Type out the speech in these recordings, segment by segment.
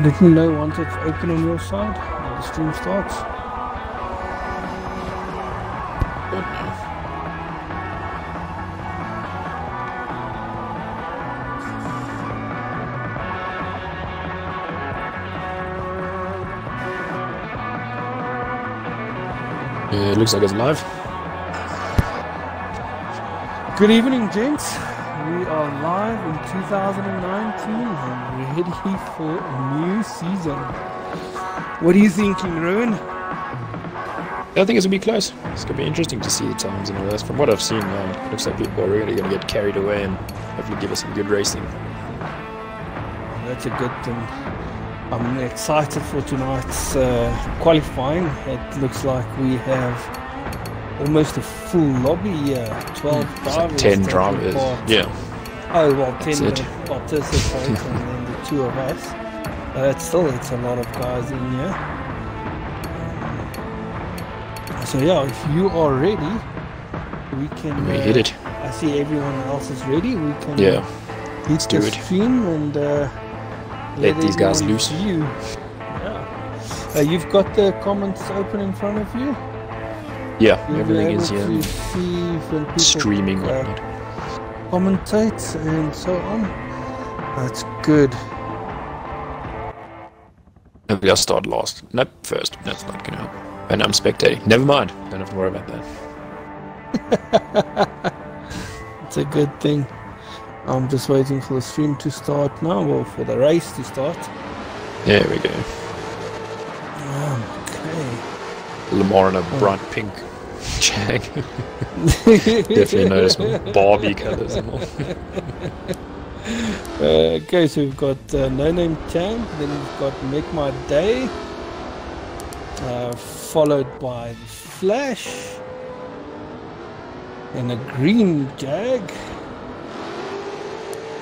Let me know once it's open on your side. The stream starts. Good man. Yeah, it looks like it's live. Good evening, gents. We are live in 2019 and ready for a new season. What are you thinking, Rowan? I think it's gonna be close. It's gonna be interesting to see the times and all that. From what I've seen, looks like people are really gonna get carried away and hopefully give us some good racing. That's a good thing. I'm excited for tonight's qualifying. It looks like we have almost a full lobby here. 12 drivers. Like 10 drivers. Yeah. Oh, well, 10 That's participate and then the two of us. It's a lot of guys in here. So yeah, if you are ready, we can... We hit it. I see everyone else is ready. We can hit do the it. stream and Let these guys everyone loose. view. Yeah. You've got the comments open in front of you? Yeah, You'll everything be is able here. to see when people Streaming whatnot. commentate and so on. That's good. Maybe I'll start last. Nope, first. That's not gonna help. And I'm spectating. Never mind. Don't have to worry about that. It's a good thing. I'm just waiting for the stream to start now, or for the race to start. There we go. Okay. Lamar in a bright pink Jag. Definitely noticeable. Barbie colours and all. Okay, so we've got No Name Champ, then we've got Make My Day, followed by the Flash, and a green Jag,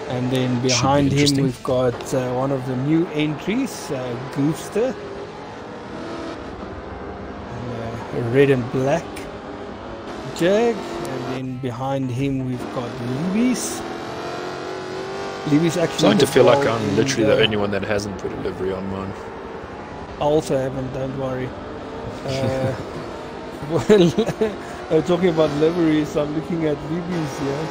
and then behind him we've got one of the new entries, Goofster, and, a red and black Jag, and then behind him we've got Libby's. Libby's actually Starting to feel like I'm literally the only one that hasn't put a livery on mine. I also haven't, don't worry. Talking about liveries, I'm looking at Libby's here.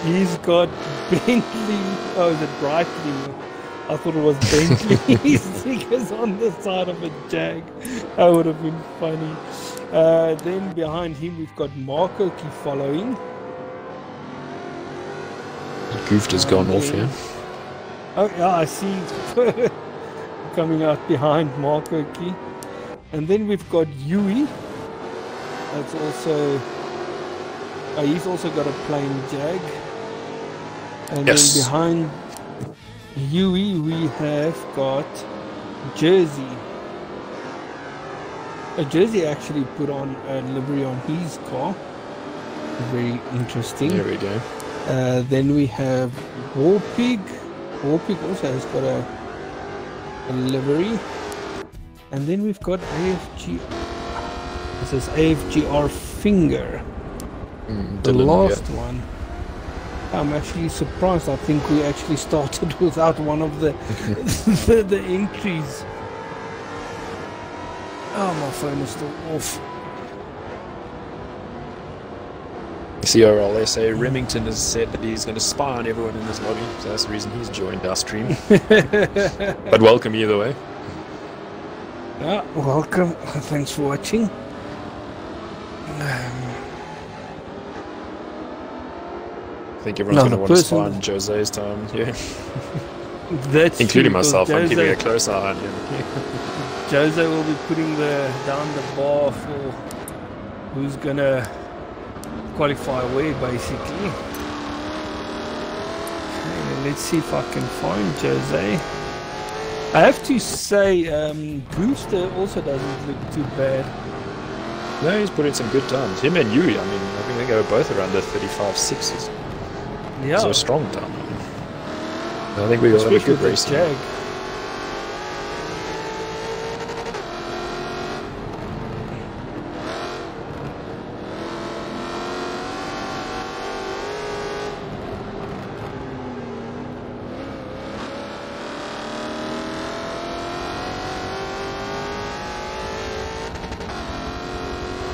He's got Bentley, is it Breitling? I thought it was Bentley stickers on the side of a Jag. That would have been funny. Then behind him we've got Marco Key following. Goofed has gone off here. Oh yeah, I see coming out behind Marco Key. And then we've got Yui. That's also... he's also got a plain Jag. And then behind Yui we have got Jersey. Jersey actually put on a livery on his car. Very interesting. There we go. Then we have Warpig. Warpig also has got a livery. And then we've got AFG. This is AFGR Finger. The last one. I'm actually surprised. I think we actually started without one of the the entries. Oh, my phone is still off. CRL SA Remington has said that he's going to spy on everyone in this lobby, so that's the reason he's joined our stream. But welcome either way. Welcome. Thanks for watching. I think everyone's going to want to spy on Jose's time. Yeah. That's including true, myself. Jose, I'm keeping a close eye on him. Jose will be putting down the bar for who's going to qualify where, basically. Okay, let's see if I can find Jose. I have to say, Brewster also doesn't look too bad. No, he's put in some good times. Him and Yui, I mean, I think they go both around the 35.6s. Yeah. So a strong time. I think we got a good race. Jag.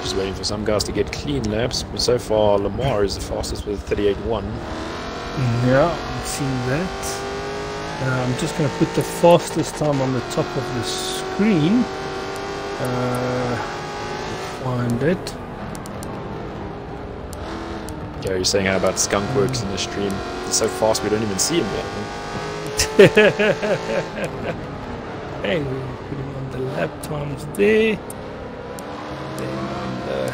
Just waiting for some guys to get clean laps. But so far, Lamar is the fastest with 38.1. Yeah, I've seen that. I'm just going to put the fastest time on the top of the screen. Find it. Gary's saying how about Skunkworks in the stream. It's so fast we don't even see him yet. Hey, we're putting on the lap times there. Then on the...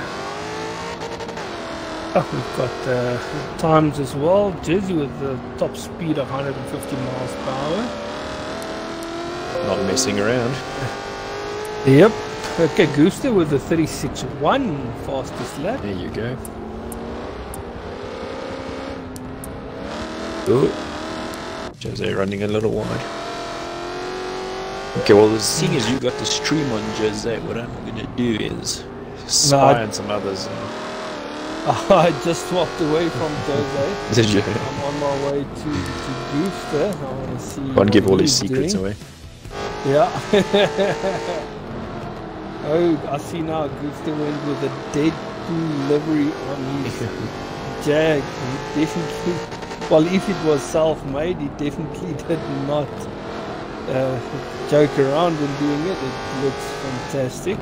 Oh, we've got times as well. Jersey with the top speed of 150 miles per hour. Not messing around. Yep. Okay, Gooster with the 36.1 fastest lap. There you go. Ooh. Jose running a little wide. Okay, well, seeing as you got the stream on Jose, what I'm going to do is spy on some others. I just walked away from Jose. Did you? I'm on my way to Gooster. I want to see. Can't give all his secrets away. Yeah. Oh, I see now. Gooster went with a Deadpool livery on his Jag. He definitely. Well, if it was self-made, he definitely did not joke around when doing it. It looks fantastic.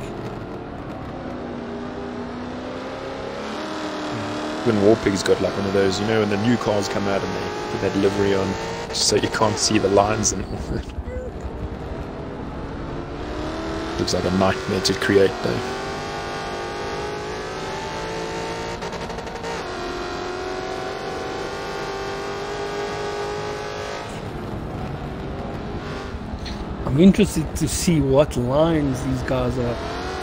When Warpig's got like one of those, you know, when the new cars come out and they put that livery on so you can't see the lines and all that. Looks like a nightmare to create though. I'm interested to see what lines these guys are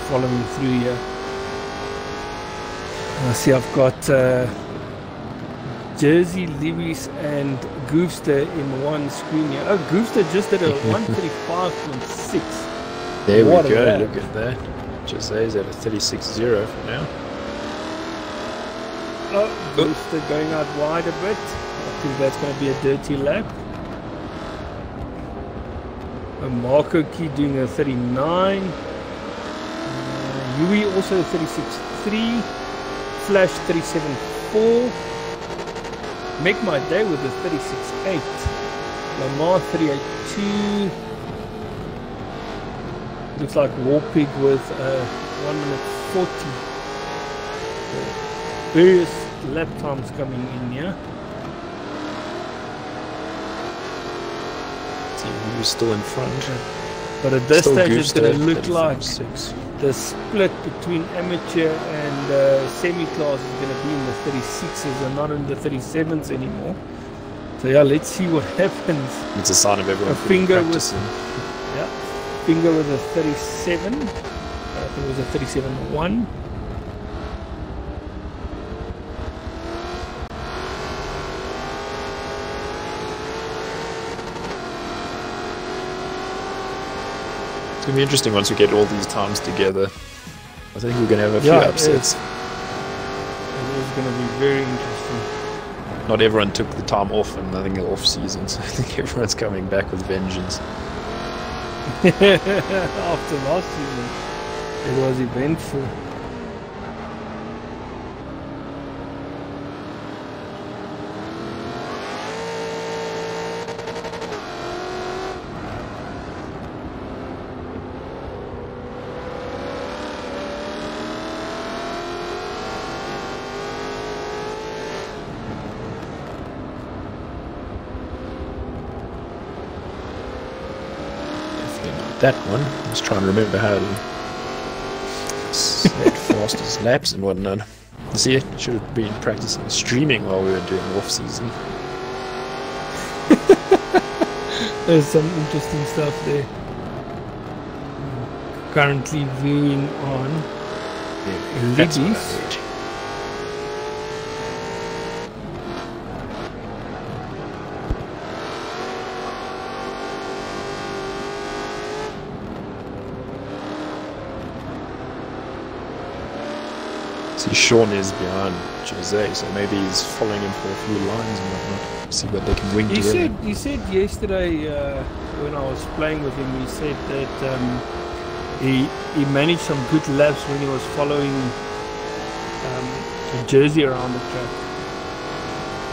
following through here. I see I've got Jersey, Lewis and Goofster in one screen here. Oh, Goofster just did a 135.6. There we go, look at that. Jose's at a 36.0 for now. Oh, Goofster going out wide a bit. I think that's going to be a dirty lap. Marco Key doing a 39. Yui also 36.3. Flash 37.4. Make My Day with a 36.8. Lamar 38.2. Looks like Warpig with 1 minute 40. Various lap times coming in here. Who's still in front? But at this Still stage it's going to look like 6. the split between amateur and semi-class is going to be in the 36s and not in the 37s anymore. So yeah, let's see what happens. It's a sign of everyone A finger with, practicing. yeah, finger with a 37. I think it was a 37.1. It's going to be interesting once we get all these times together. I think we're going to have a few upsets. It is going to be very interesting. Not everyone took the time off in, I think, the off season, so I think everyone's coming back with vengeance. After last season, it was eventful. That one. I was trying to remember how to set fastest laps and whatnot. See, I should have been practicing streaming while we were doing off season. There's some interesting stuff there. Currently viewing on Libby's. See, Sean is behind Jose, so maybe he's following him for a few lines and whatnot. See what they can wing together. He said yesterday when I was playing with him, he said that he managed some good laps when he was following jersey around the track.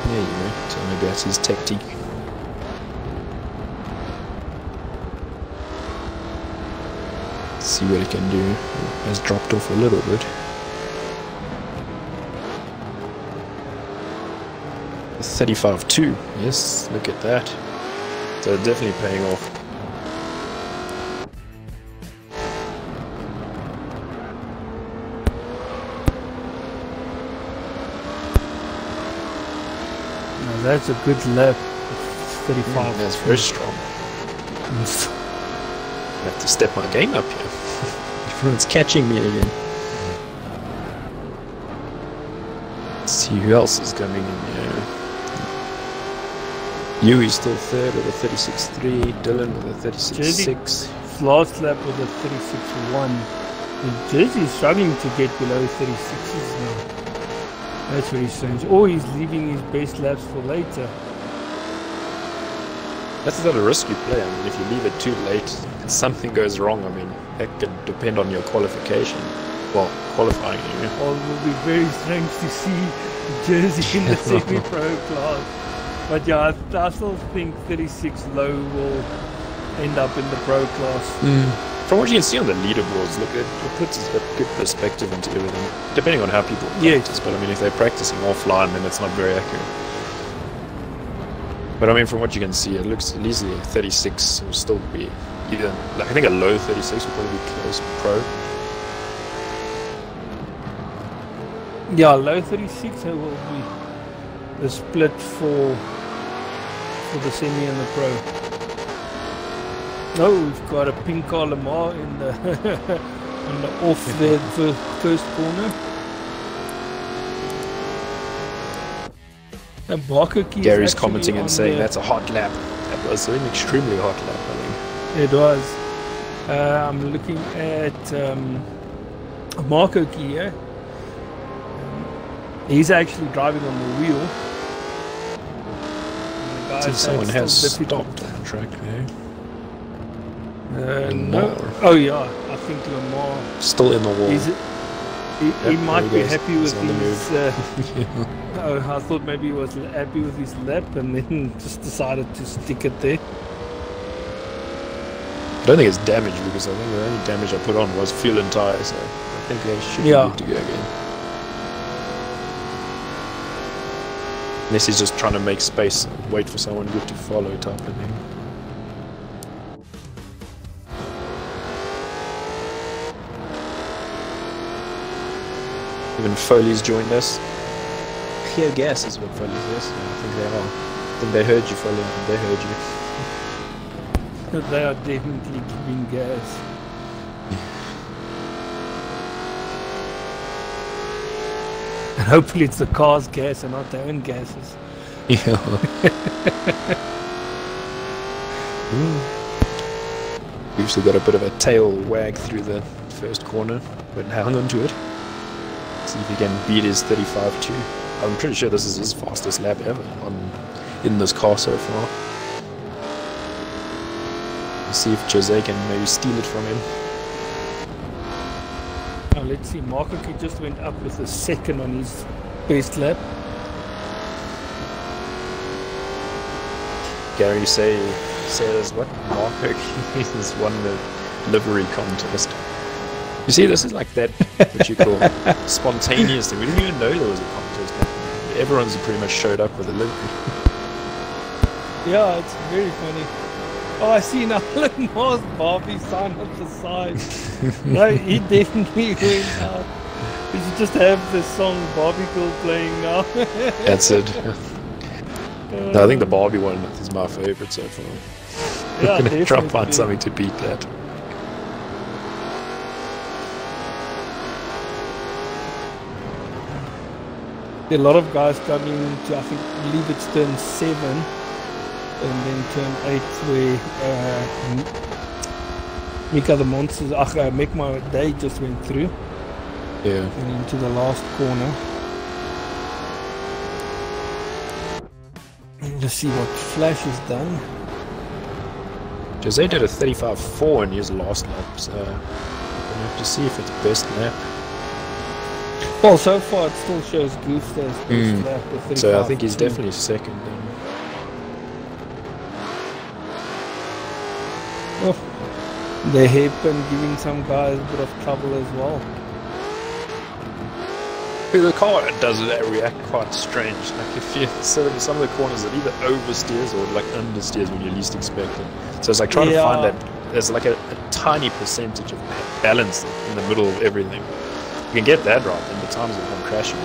There you go. So maybe that's his tactic. See what he can do. It has dropped off a little bit. 35.2. Yes, look at that. So definitely paying off. Now that's a good lap. 35. That's very strong. I have to step my game up here. Everyone's catching me again. Let's see who else is coming in here. Yui's still third with a 36.3, Dylan with a 36.6. Last lap with a 36.1. And Jersey is struggling to get below 36s now. That's very strange. Or he's leaving his best laps for later. That's not a risk you play. I mean, if you leave it too late and something goes wrong, I mean, that could depend on your qualification. Well, qualifying, you know. Well, it will be very strange to see Jersey in the semi-pro class. But yeah, I still think 36 low will end up in the pro class. From what you can see on the leaderboards, look, it puts a good perspective into everything, depending on how people practice. But I mean, if they're practicing offline, then it's not very accurate. But I mean, from what you can see, it looks at least 36 will still be either, like, I think a low 36 will probably be close to pro. Yeah, low 36 will be the split for the semi and the pro. Oh, we've got a pink car Lamar in the on the off the first corner. And Gary's commenting and saying that's a hot lap. That was an extremely hot lap, I think. It was. I'm looking at Marco Kia. He's actually driving on the wheel. So someone has stopped on the track there. No. Oh yeah, I think Lamar still in the wall. He might be happy with his. Oh, I thought maybe he was happy with his lap and then just decided to stick it there. I don't think it's damage because I think the only damage I put on was fuel and tyres. So I think they should be good to go again. Unless he's just trying to make space and wait for someone good to follow type of thing. Even Foley's joined us. Clear gas is what Foley says. Yeah, I think they are. I think they heard you, Foley. They heard you. They are definitely giving gas. And hopefully it's the car's gas and not their own gases. Yeah. We've still got a bit of a tail wag through the first corner, but hang on to it. See if he can beat his 35.2. I'm pretty sure this is his fastest lap ever in this car so far. Let's see if Jose can maybe steal it from him. Now let's see, Marco just went up with a second on his best lap. Gary says what? Marco has won the livery contest. You see, this is like that, what you call spontaneous thing. We didn't even know there was a contest. Everyone's pretty much showed up with a livery. Yeah, it's very funny. Oh, I see now. Look, Mars Barbie sign up the side. No, he definitely went out. We should just have this song Barbie Girl playing now. That's it. No, I think the Barbie one is my favorite so far. Yeah, I'm going to try and find something to beat that. There are a lot of guys coming to, I believe it's turn 7 and then turn 8 where Mika the Monsters, Make My Day just went through. Yeah. And into the last corner. Let's see what Flash has done. Jose did a 35.4 in his last lap, so we'll have to see if it's best lap. Well, so far it still shows Goose as first lap with So I think he's 35.2. definitely second. Then. Oh, the hairpin giving some guys a bit of trouble as well. The car does react quite strange. Like if you so in some of the corners it either oversteers or like understeers when you least expect it. So it's like trying to find that there's like a tiny percentage of balance in the middle of everything. You can get that right, and the times will come crashing.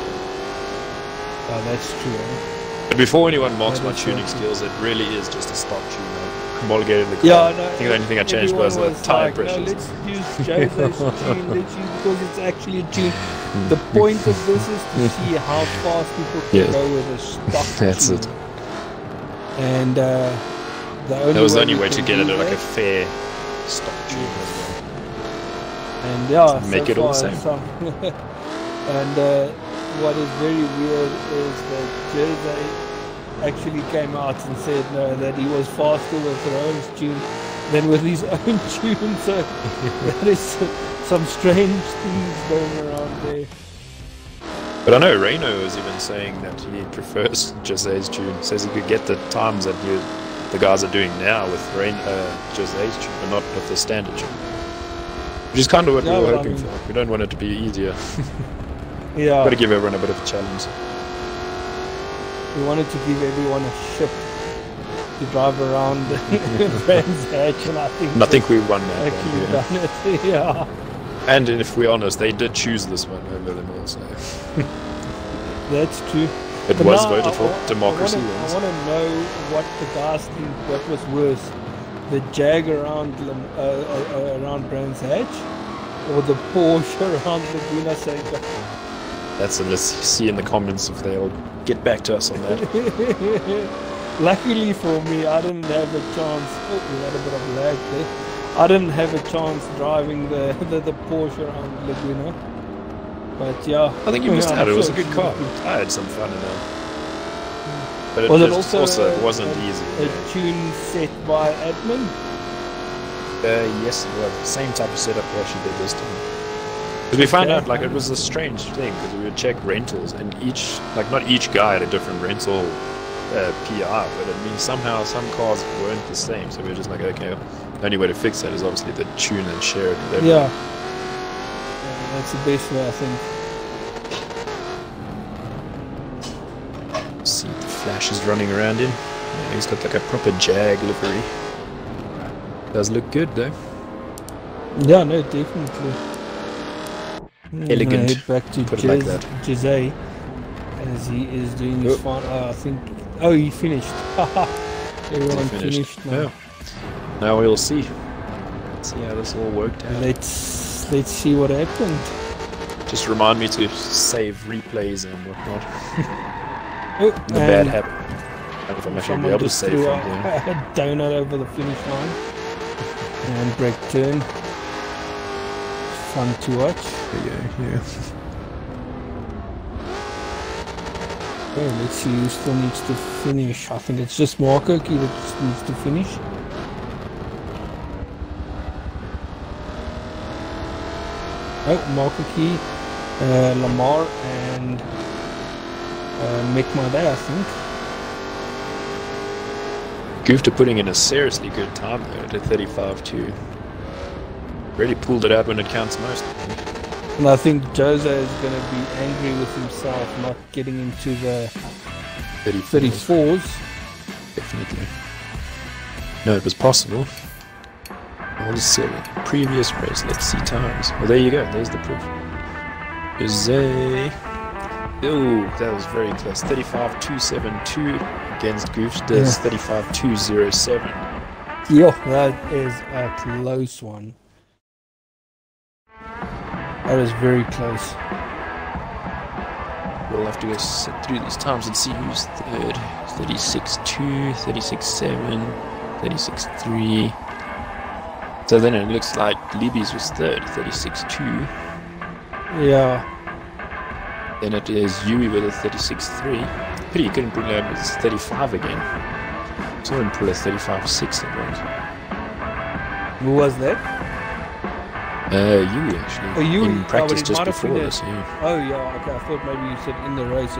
Oh, that's true. Eh? But before anyone mocks my That is tuning true. skills, it really is just a stock tune. I homologated the car. Yeah, no, I think the only thing I changed was the everyone tire like, pressures. No, let's use Jose's tune, let's use because it's actually a tune. The point of this is to see how fast people can Yes. go with a stock That's tune. it. And the only That was the way only you way to can get it do at like a that- fair stock tune as well. And yeah, Make so it all far same. some- and what is very weird is that Jose actually came out and said no, that he was faster with Rome's tune than with his own tune. So that is some strange things going around there. But I know Reno is even saying that he prefers Jose's tune. Says he could get the times that the guys are doing now with Jose's tune, but not with the standard tune. Which is kind of what Yeah, we were well, I hoping mean- for. We don't want it to be easier. Yeah, Got to give everyone a bit of a challenge. we wanted to give everyone a ship to drive around Brands Hatch, and I think And I think we won that actually one. Yeah. done it. Yeah, And if we're honest, they did choose this one over them all. So that's true. it But was now voted for. Democracy I wins. want to know what the guys think. What was worse, the Jag around around Brands Hatch, or the Porsche around Laguna Seca? That's let's see in the comments if they'll get back to us on that. Luckily for me, I didn't have a chance. Oh, we had a bit of lag there. I didn't have a chance driving the Porsche around Laguna. But yeah, I think you missed I'm out. It was a sure good it's car. good. I had some fun in that. But it Was it just also it wasn't easy. A tune set by admin. Yes, it was. Same type of setup we actually did this time. Because we found Okay. out, like, it was a strange thing, because we would check rentals, and not each guy had a different rental PI, but I mean, somehow some cars weren't the same, so we were just like, okay, the only way to fix that is obviously to tune and share it with everyone. Yeah. That's the best way, I think. See the Flash is running around in. Yeah, he's got like a proper Jag livery. Does look good though. Yeah, no, definitely. I'm gonna Elegant. Head back to Put it like that. Jose, as he is doing his Oh. final. I think. Oh, he finished. Everyone finished now. Yeah. Now we'll see. Let's see how this all worked out. Let's see what happened. Just remind me to save replays and whatnot. Oh, The bad habit. I don't know if I'm actually someone be able to just save threw from a, here. a donut over the finish line. And break turn. Fun to watch. Yeah. Okay, let's see who still needs to finish. I think it's just Marco Key that just needs to finish. Oh, Marco Key, Lamar, and Mick Maday, I think. Goofed putting in a seriously good time there at 35-2. Really pulled it out when it counts most. And I think Jose is going to be angry with himself not getting into the 34s. Definitely. No, it was possible. All the silly. Previous race, let's see times. Well, there you go. There's the proof. Jose. Oh, that was very close. 35.272 against Goofs does 35.207. Yo, that is a close one. That is very close. We'll have to go sit through these times and see who's third. 36.2, 36.7, 36.3. So then it looks like Libby's was third, 36.2. Yeah. Then it is Yui with a 36.3. Pity you couldn't pull out with 35 again. Saw him pull a 35.6 at once. Who was that? You actually. Oh, you in practice but it just might have before been this, yeah. Oh yeah, okay. I thought maybe you said in the race.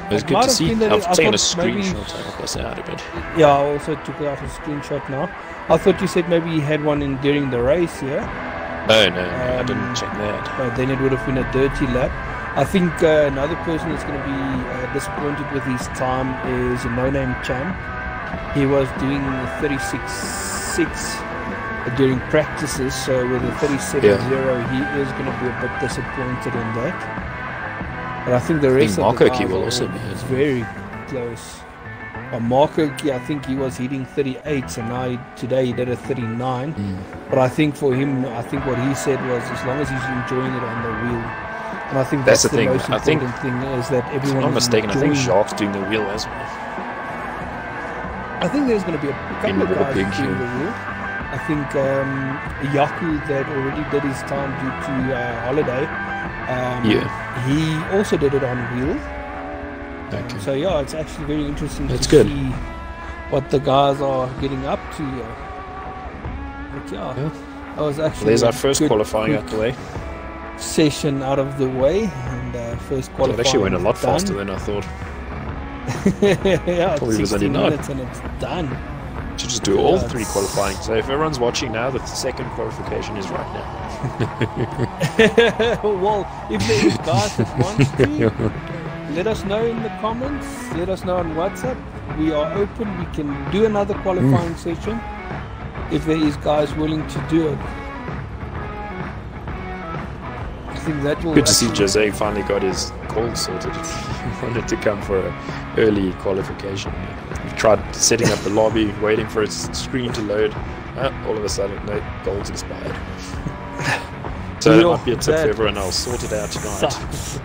It was good to see. I've taken a screenshot. I'll pass it out a bit. Yeah, I also took out a screenshot now. I thought you said maybe he had one in during the race, yeah? Oh no, I didn't check that. Then it would have been a dirty lap. I think another person that's going to be disappointed with his time is a no-name champ. He was doing 36.6 during practices, so with a 37.0, he is going to be a bit disappointed in that. But I think the rest of the guys will also be very close. Marco, I think he was hitting 38, and now today he did a 39. But I think for him, I think what he said was as long as he's enjoying it on the wheel. And I think that's the thing. Most important thing is that everyone. If I'm not mistaken, I think Jacques doing the wheel as well. I think there's going to be a couple of guys doing the wheel. I think Yaku that already did his time due to holiday. He also did it on wheel. Okay. So yeah, it's actually very interesting to see what the guys are getting up to. But yeah, that was actually. There's our first qualifying out the way. Session out of the way, and first qualifying. It actually went a lot faster than I thought. Yeah, probably was only 9 minutes and it's done. Should just do all 3 qualifying. So if everyone's watching now, the second qualification is right now. Well, if there is guys that want to, let us know in the comments. Let us know on WhatsApp. We are open. We can do another qualifying session if there is guys willing to do it. I think that will. Good to see Jose finally got his goal sorted. He wanted to come for an early qualification. We tried setting up the lobby, waiting for its screen to load. All of a sudden, no, goal's expired. So that might be a tip for everyone else. Sort it out tonight. Sucks.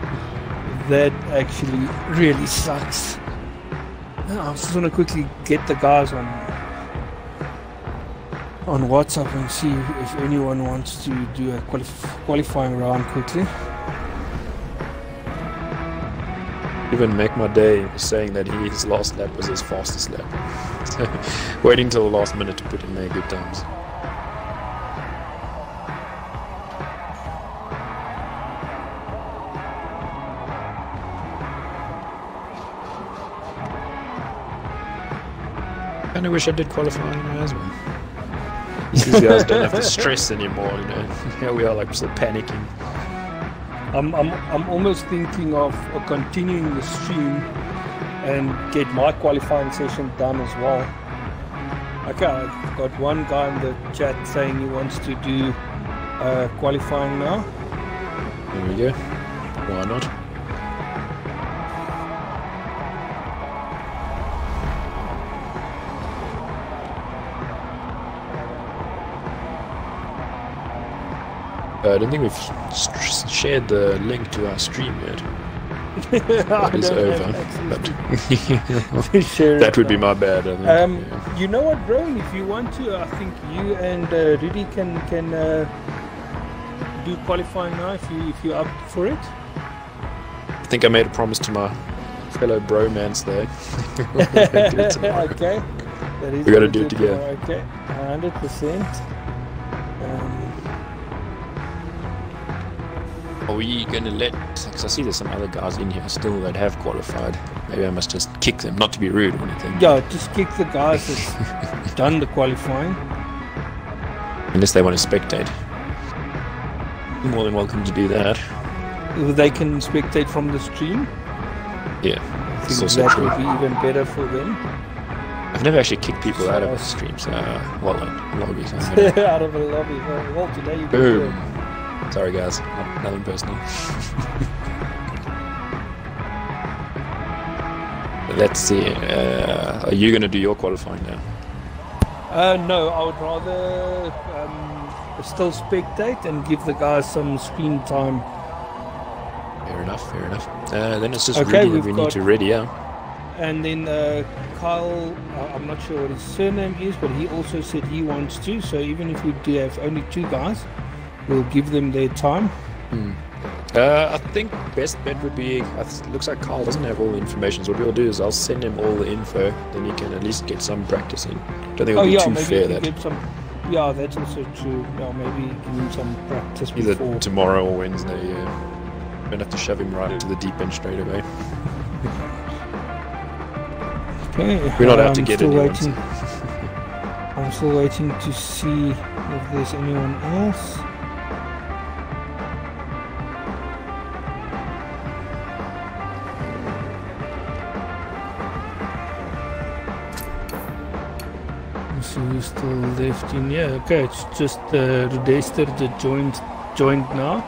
That actually really sucks. I just want to quickly get the guys on WhatsApp and see if anyone wants to do a qualifying round quickly. Even Make My Day was saying that his last lap was his fastest lap. So, waiting till the last minute to put in their good times. I kinda wish I did qualifying as well. These guys don't have to stress anymore, you know. Here we are, like, still panicking. I'm almost thinking of continuing the stream and get my qualifying session done as well. Okay, I've got one guy in the chat saying he wants to do qualifying now. There we go. Why not? I don't think we've shared the link to our stream yet. That is over. But that would be my bad, I think. Yeah. You know what, bro? If you want to, I think you and Rudy can do qualifying now if you're up for it. I think I made a promise to my fellow bromance there. Okay. We got to do it together. Okay, 100%. Are we going to let... Because I see there's some other guys in here still that have qualified. Maybe I must just kick them, not to be rude or anything. Yeah, just kick the guys that's done the qualifying. Unless they want to spectate. You're more than welcome to do that. They can spectate from the stream. Yeah, I think that would be even better for them. I've never actually kicked people out of a stream, so... well, lobbies. Out of a lobby. Well, today you Boom. Sorry guys, nothing personal. Let's see, are you going to do your qualifying now? No, I would rather still spectate and give the guys some screen time. Fair enough. Then it's just Rudy we need to ready out. And then Kyle, I'm not sure what his surname is, but he also said he wants to, so even if we do have only 2 guys, we'll give them their time. I think best bet would be. Looks like Carl doesn't have all the information. So what we'll do is I'll send him all the info. Then he can at least get some practice in. Don't think it'll be too maybe fair you that can get some. Yeah, that's also true. Yeah, maybe give him some practice either before. tomorrow or Wednesday. Don't have to shove him right into the deep end straight away. Okay, We're not out to get still anyone. waiting. I'm still waiting to see if there's anyone else. So who's still left in? Yeah, okay, it's just Rudester that joined now.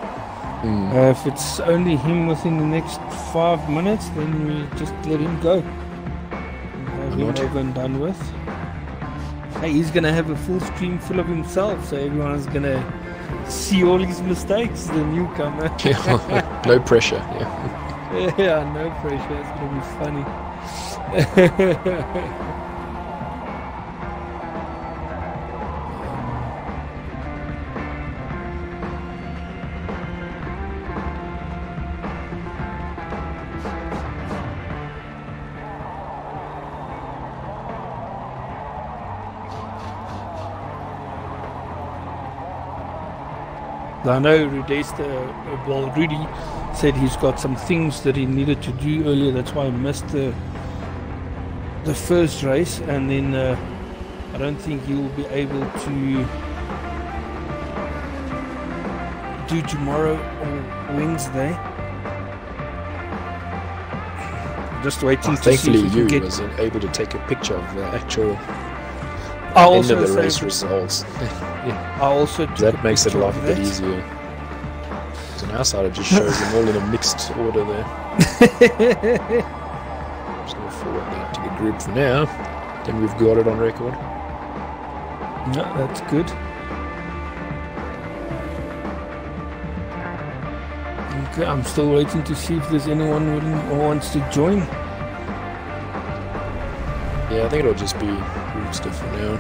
If it's only him within the next 5 minutes, then we just let him go. And have him over and done with. Hey, he's gonna have a full screen full of himself, so everyone is gonna see all his mistakes, the newcomer. No pressure. Yeah. Yeah, no pressure, it's gonna be funny. I know Rudester already said he's got some things that he needed to do earlier. That's why he missed the first race, and then I don't think he will be able to do tomorrow or Wednesday. Just waiting to see Thankfully, if we can was able to take a picture of the actual I end also of the say race that- results. I also took That a makes it picture life of a bit that. easier. So now side it just shows them all in a mixed order there. Just gonna forward that to the group for now. Then we've got it on record. No, that's good. Okay, I'm still waiting to see if there's anyone willing or wants to join. Yeah, I think it'll just be Rooster for now.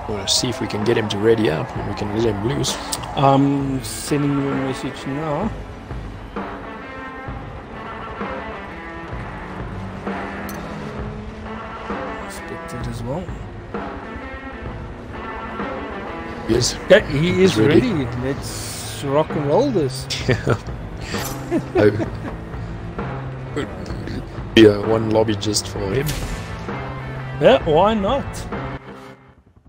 Want to see if we can get him to ready up and we can let him loose. I'm sending you a message now. Expected as well. Yes. Okay, he is He's ready. ready. Let's rock and roll this. Yeah, one lobby just for him. Yeah, why not?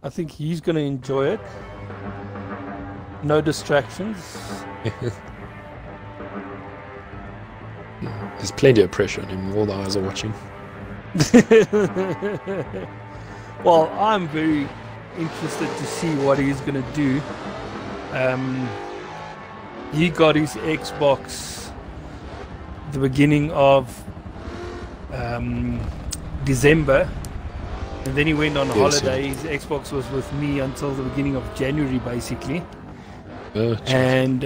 I think he's going to enjoy it. No distractions. There's plenty of pressure on him. All the eyes are watching. Well, I'm very interested to see what he's going to do. He got his Xbox the beginning of December, and then he went on holiday. His Xbox was with me until the beginning of January, basically. And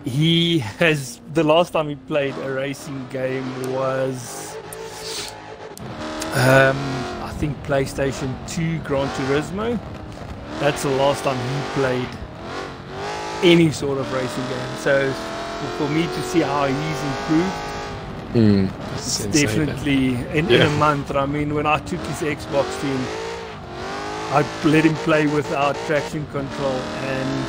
he has, the last time he played a racing game was I think PlayStation 2 Gran Turismo. That's the last time he played any sort of racing game. So for me to see how he's improved, it's definitely in a month. I mean, when I took his Xbox to him, I let him play without traction control, and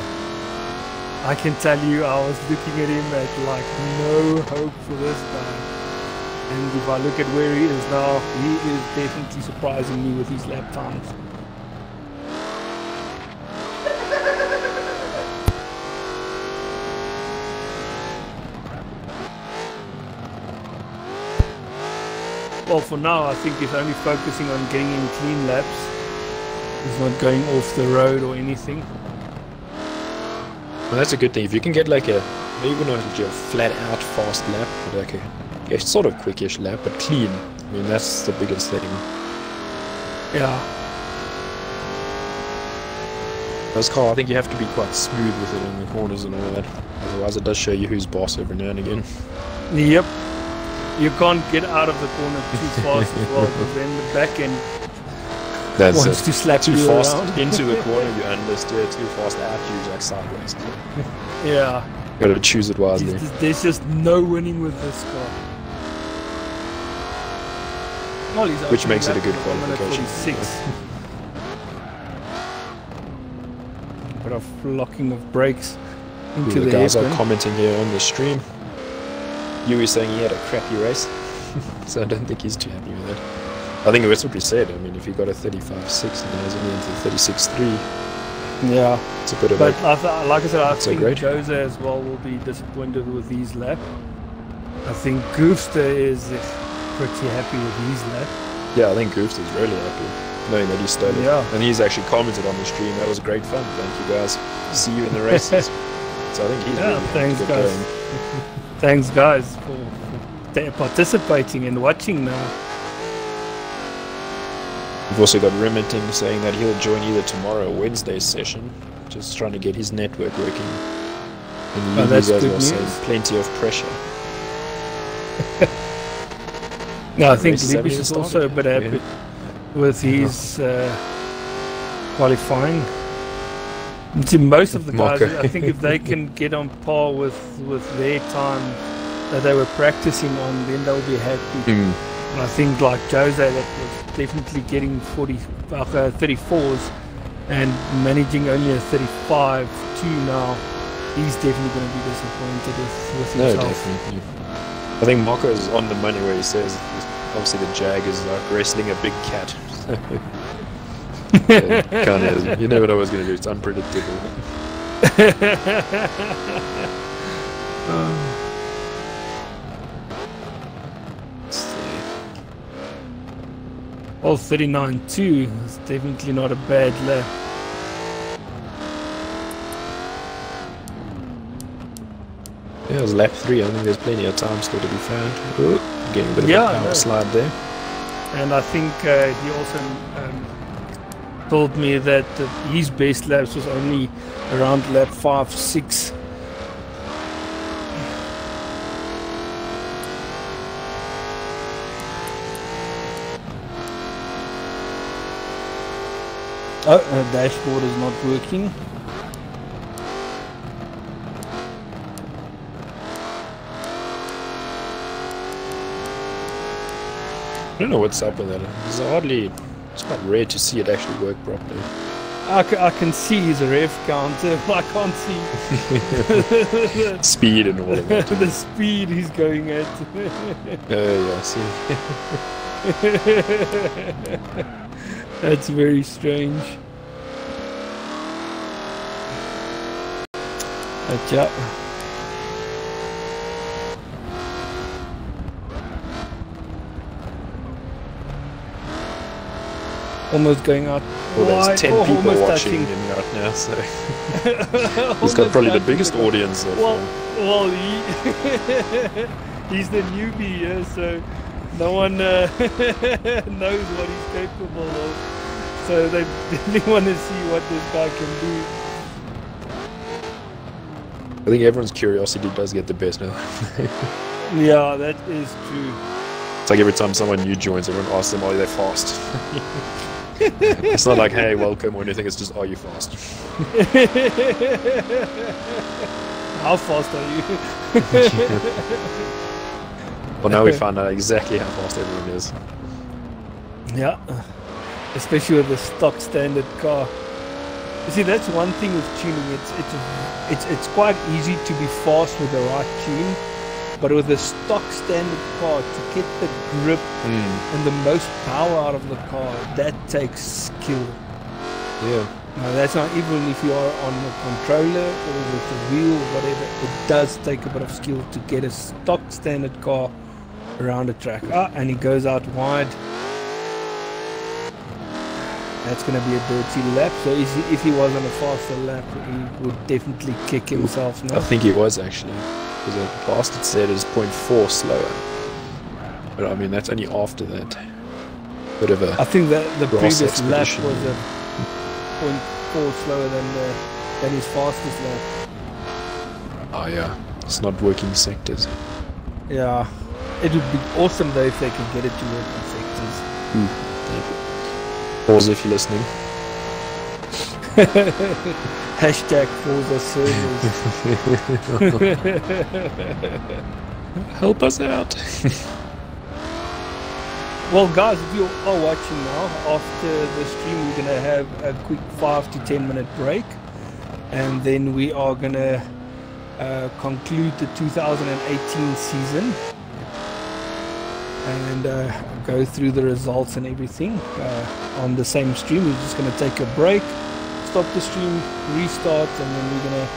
I can tell you I was looking at him at like no hope for this guy. And if I look at where he is now, he is definitely surprising me with his lap times. Well, for now, I think he's only focusing on getting in clean laps. He's not going off the road or anything. Well, that's a good thing. If you can get like a, maybe not a flat out fast lap, but like a sort of quickish lap, but clean. I mean, that's the biggest thing. Yeah. This car, I think you have to be quite smooth with it in the corners and all that. Otherwise, it does show you who's boss every now and again. Yep. You can't get out of the corner too fast as well, because then the back end wants to slap too you fast around. into the corner, you understeer. Too fast out, you like sideways. Yeah. You gotta choose it wisely. There's just no winning with this car. Well, he's Which makes it a opening good up at 1 minute qualification. 46. Bit of locking of brakes into The guys are hairpin. commenting here on the stream. Yui saying he had a crappy race, so I don't think he's too happy with that. I think that's what we said. I mean, if he got a 35.6 and now he's only into 36.3, Yeah. it's a bit of But a... like I said, I so think great. Jose as well will be disappointed with his lap. I think Goofster is pretty happy with his lap. Yeah, I think Goofs is really happy knowing that he started. Yeah. And he's actually commented on the stream. That was great fun. Thank you guys. See you in the races. So I think he's Yeah, really happy thanks, to get guys. going. Thanks, guys, for participating and watching now. We've also got Remington saying that he'll join either tomorrow or Wednesday's session. Just trying to get his network working. And Oh, that's guys good are saying news. plenty of pressure. No, I think races haven't Libis even is also a started. bit happy with his qualifying. To most of the guys, Marco. I think if they can get on par with their time that they were practicing on, then they'll be happy. And I think like Jose, that was definitely getting 34s and managing only a 35 2 now. He's definitely going to be disappointed with No, himself. definitely. I think Marco is on the money where he says obviously the Jag is like wrestling a big cat. Kind of, you never know what's going to do. It's unpredictable. Let's see. Well, 39.2 is definitely not a bad lap. Yeah, it was lap 3. I think there's plenty of time still to be found. Ooh, getting a bit of Yeah, a power no. slide there. And I think he also told me that his best laps was only around lap 5, 6. Oh, dashboard is not working. I don't know what's up with that. It's quite rare to see it actually work properly. I can see his rev counter, but I can't see Speed and all of that. the speed he's going at. Yeah, I see. That's very strange. Yeah. Almost going out. Well, there's wide, 10 or people almost watching touching. him right now, so he's Almost got probably the touching biggest the- audience. Of, Well, he's the newbie, yeah, so no one knows what he's capable of. So they definitely want to see what this guy can do. I think everyone's curiosity does get the best now. Yeah, that is true. It's like every time someone new joins, everyone asks them, are they fast? It's not like, hey, welcome or anything, it's just, are you fast? How fast are you? Well, now we found out exactly how fast everyone is. Yeah, especially with the stock standard car. You see, that's one thing with tuning. It's quite easy to be fast with the right tune, but with the stock standard car, to get the grip and the most power out of the car, that takes skill. Yeah. Now, that's not even if you are on a controller or with the wheel or whatever. It does take a bit of skill to get a stock standard car around the track. And he goes out wide. That's going to be a dirty lap. So if he was on a faster lap, he would definitely kick himself I now. think he was actually. Because the bastard said it's 0.4 slower. But I mean, that's only after that. Bit of a... I think that the Grass previous lap expedition. was a 4 slower than his fastest lap. Oh yeah, it's not working sectors. Yeah, it would be awesome though if they could get it to work in sectors. Pause if you're listening. Hashtag Forza servers. Help us out. Well guys, if you are watching now, after the stream we're going to have a quick 5 to 10 minute break, and then we are going to conclude the 2018 season and go through the results and everything on the same stream. We're just going to take a break, stop the stream, restart, and then we're going to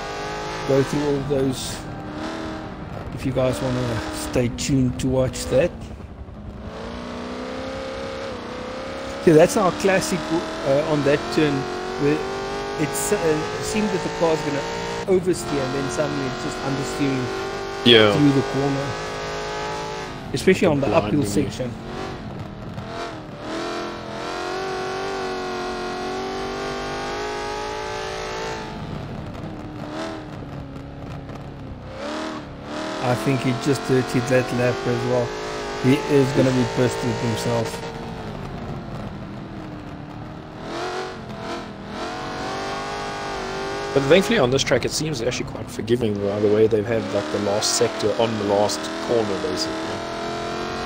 go through all those if you guys want to stay tuned to watch that. So that's our classic on that turn where it seemed that the car's going to oversteer and then suddenly it's just understeering through the corner, especially on the uphill section. I think he just dirtied that lap as well. He is going to be pissed with himself. But thankfully on this track it seems actually quite forgiving by the way they've had like the last sector on the last corner basically.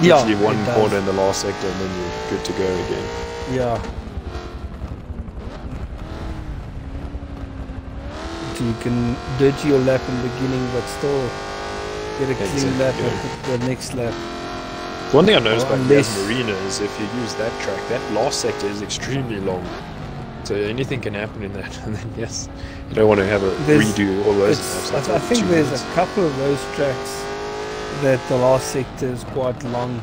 Yeah, literally one corner in the last sector and then you're good to go again. Yeah. So you can dirty your lap in the beginning but still get a clean lap at the next lap. One thing I noticed about Yas Marina is if you use that track, that last sector is extremely long. So anything can happen in that, and then yes, you don't want to have a redo all those laps. I think there's a couple of those tracks that the last sector is quite long,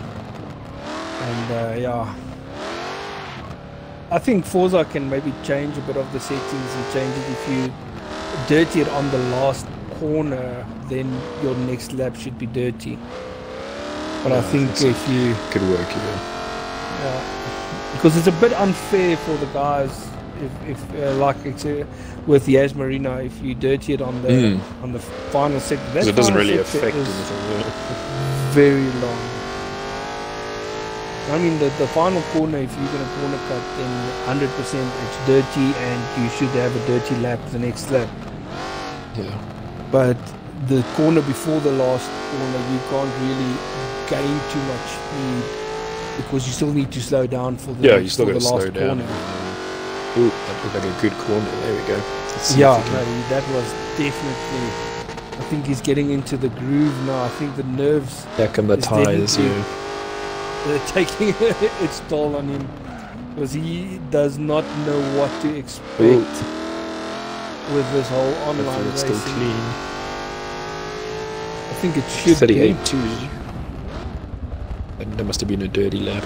and yeah, I think Forza can maybe change a bit of the settings and change it. If you dirty it on the last corner, then your next lap should be dirty. But I think if you could work, because it's a bit unfair for the guys. If like with Yas Marina, if you dirty it on the final sector, that it doesn't really affect anything. Very long. I mean, the final corner, if you're going to corner cut, then 100% it's dirty, and you should have a dirty lap the next lap. Yeah. But the corner before the last corner, you can't really gain too much speed because you still need to slow down for the you still got to slow down. Ooh, that looked like a good corner. There we go. That was definitely. I think he's getting into the groove now. I think the nerves. Back on the tires, they're taking its toll on him because he does not know what to expect with this whole online racing. Still clean. I think it should 38 be. 38 too. That must have been a dirty lap.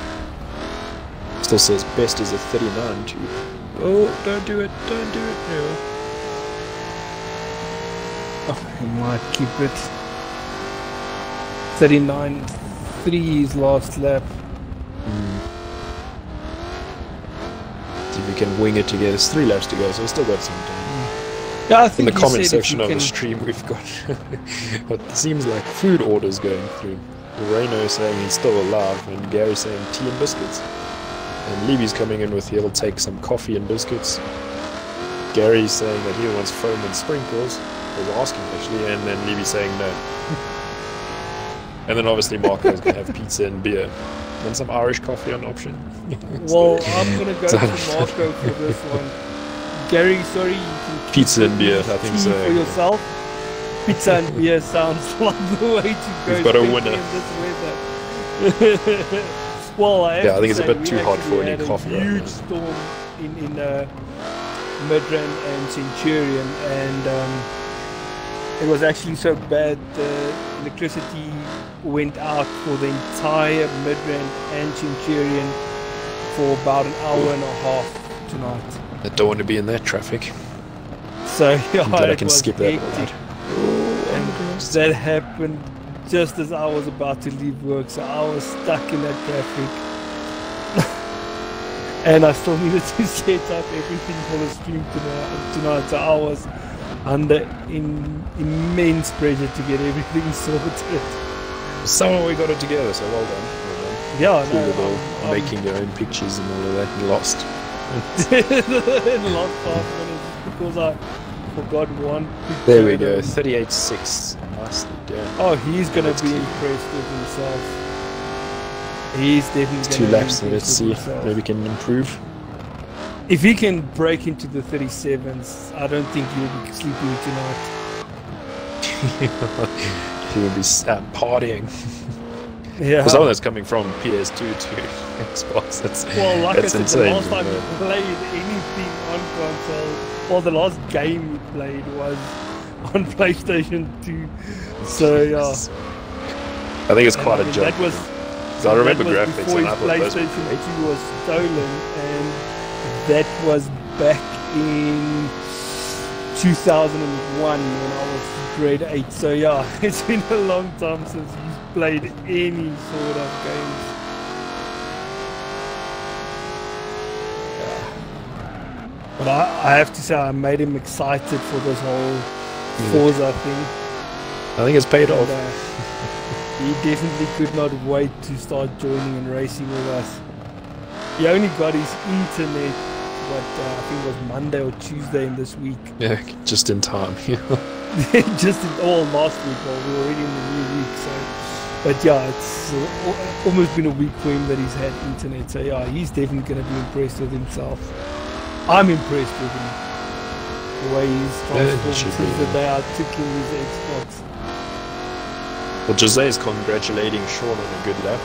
Still says best is a 39 too. Oh, don't do it, no. Oh, he might keep it. 39.3 his last lap. See if we can wing it together. It's 3 laps to go, so we've still got some time. Yeah, I think in the comment section of the stream we've got what seems like food orders going through. Reno saying he's still alive, and Gary saying tea and biscuits. And Levy's coming in with he'll take some coffee and biscuits. Gary's saying that he wants foam and sprinkles. He was asking actually, and then Levy saying no. And then obviously Marco's going to have pizza and beer. And some Irish coffee on option. Well, I'm going to go to Marco for this one. Gary, sorry, you can keep pizza and beer, I think so. For yourself. Pizza and beer sounds like the way to go. We've got a winner. Well, I think it's a bit too hot for any coffee. A huge storm in Midrand and Centurion, and it was actually so bad the electricity went out for the entire Midrand and Centurion for about an hour and a half tonight. I don't want to be in that traffic. So yeah, I can skip that. And that happened just as I was about to leave work, so I was stuck in that traffic. and I still needed to set up everything for the stream tonight. So I was under immense pressure to get everything sorted. Somehow we got it together, so well done. Well done. Yeah, Cool no, with all making their own pictures and all of that, and lost. in the last 5 minutes because I forgot one picture. There we go, 38.6. Nicely done. Oh, he's gonna That's be cute. impressed with himself. He's definitely Two gonna laps, be so let's impressed see. with himself. Maybe we can improve. If he can break into the 37s, I don't think he'll be sleeping tonight. He will be partying. Yeah. For someone that's coming from PS2 to Xbox, that's, Well, like that's I said, insane. the last time he played anything on console, well, the last game he played was on PlayStation 2. So yeah, I think it's And quite I a mean, jump. that was So I remember that was graphics before and I his thought those were PlayStation great. 2 was stolen, and that was back in 2001 when I was grade 8. So yeah, it's been a long time since he's played any sort of games. Yeah. But I have to say, I made him excited for this whole Forza thing. I think it's paid And, off. he definitely could not wait to start joining and racing with us. He only got his internet, I think it was Monday or Tuesday in this week. Yeah, just in time. Just last week, while we were already in the new week. So, but yeah, it's almost been a week for him that he's had internet. So yeah, he's definitely going to be impressed with himself. I'm impressed with him. The way he's transformed should since be. the day I took him his Xbox. Well, Jose is congratulating Sean on a good lap.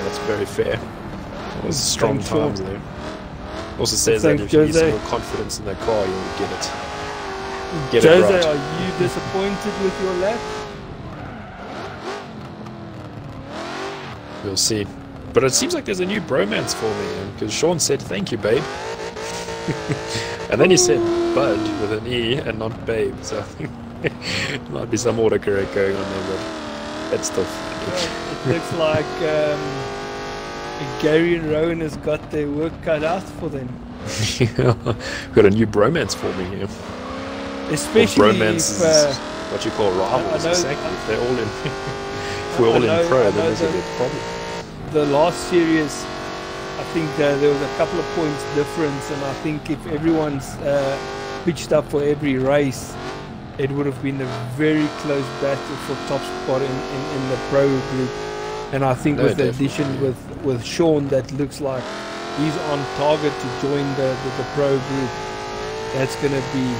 That's very fair. It was strong Thanks, Sean. times there. Also says Thanks, that if you need some Jose. more confidence in the car, you'll get it. Get Jose, it right. are you disappointed with your lap? We'll see. But it seems like there's a new bromance forming because Sean said, "Thank you, babe." And then he said "bud" with an E and not "babe." So I think there might be some autocorrect going on there, but that's still funny. It looks like Gary and Rowan has got their work cut out for them. We've got a new bromance forming here. Especially Well, bromance if, is what you call rivals, I know- exactly. If they're all in, if we're all I know- in pro, I then know there's a that- big problem. the last series, I think there was a couple of points difference, and I think if everyone's pitched up for every race, it would have been a very close battle for top spot in the pro group. And I think No, with the definitely, addition yeah. with Sean, that looks like he's on target to join the pro group. That's going to be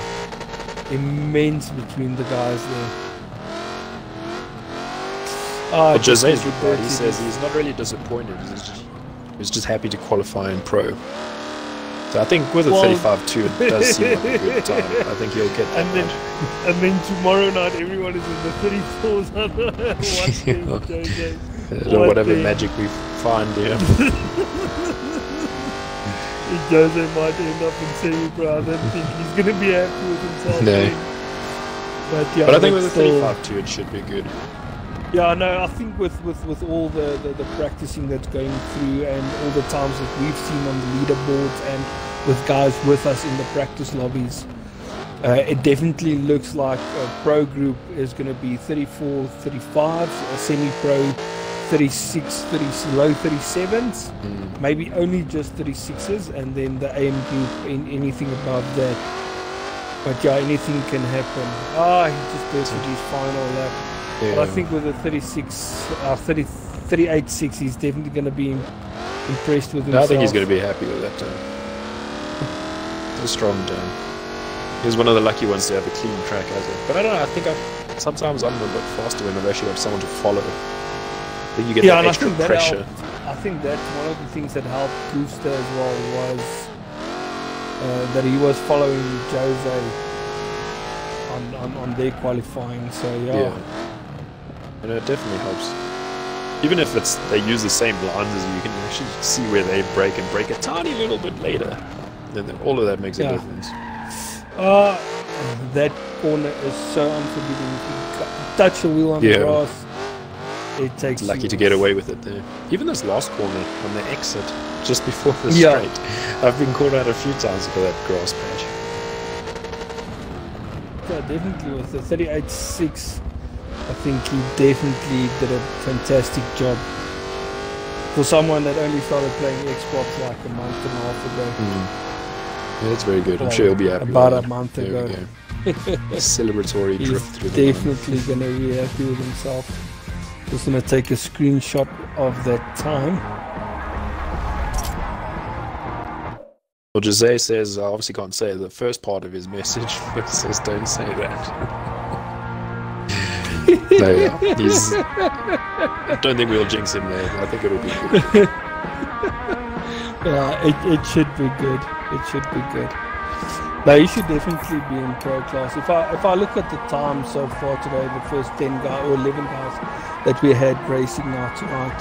immense between the guys there. But Jose's just right. He says he's not really disappointed. He's just happy to qualify in pro. So I think with a Well- 35-2, it does seem like a good time. I think he'll get that And then, right. and then tomorrow night, everyone is in the 34s watching Jose. What Whatever the- magic we find here. Jose might end up in semi pro. I don't think he's going to be happy with himself. No. then. But yeah, But I think it's with a still- 35-2, it should be good. Yeah, no, I think with all the practicing that's going through and all the times that we've seen on the leaderboards and with guys with us in the practice lobbies, it definitely looks like a pro group is going to be 34, 35s, a semi-pro 36, 30, low 37s, maybe only just 36s, and then the AM group in anything above that. But yeah, anything can happen. He just birthday his final lap. Yeah. But I think with the 38.6, he's definitely going to be impressed with himself. No, I think he's going to be happy with that time. It's a strong time. He's one of the lucky ones to have a clean track as it. But I don't know, I think sometimes I'm a bit faster when I've actually got someone to follow. I think you get that and extra pressure. I think that's one of the things that helped Booster as well was that he was following Jose on their qualifying. So yeah. And it definitely helps. Even if they use the same lines as you, can actually see where they brake and brake a tiny little bit later. Then all of that makes a Yeah. difference. That corner is so unforgiving. If you touch the wheel on the Yeah. grass, it takes. Lucky you to get away with it there. Even this last corner on the exit, just before the Yeah. straight, I've been caught out a few times for that grass patch. Yeah, definitely with the 38.6. I think he definitely did a fantastic job for someone that only started playing Xbox like a month and a half ago. Yeah, that's very good. I'm Well, sure he'll be happy. about with a that. month There we ago. go. Celebratory He's drift through the line. definitely going to be happy with himself. Just going to take a screenshot of that time. Well, Jose says, I obviously can't say the first part of his message, but it says, don't say that. No, yeah, I don't think we'll jinx him there. I think it'll be good. Yeah, it should be good. It should be good. No, he should definitely be in pro class. If I look at the time so far today, the first 10 guys or 11 guys that we had racing now tonight,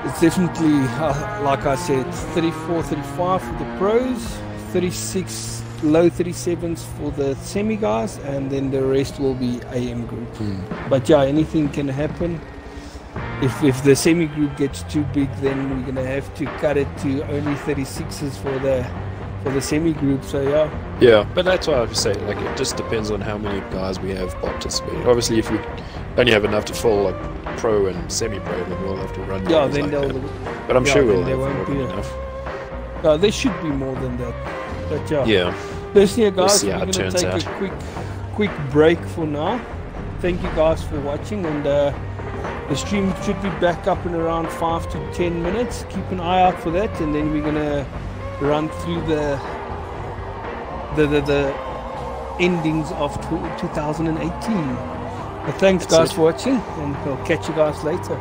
it's definitely, like I said, 34, 35 for the pros, 36, low 37s for the semi guys, and then the rest will be AM group. But yeah, anything can happen. If the semi group gets too big, then we're gonna have to cut it to only 36s for the semi group. So yeah. Yeah, but that's why I say, like, it just depends on how many guys we have participating. Obviously, if we only have enough to fill like pro and semi-pro, then we'll have to run. Yeah, games then like they'll. that. But I'm yeah, sure then we'll there have won't more be than enough. There should be more than that. But yeah. Yeah. Listen here, guys. see how We're it gonna turns take out. a quick break for now. Thank you guys for watching, and the stream should be back up in around 5 to 10 minutes. Keep an eye out for that, and then we're gonna run through the endings of 2018. But thanks That's guys it. for watching, and we'll catch you guys later.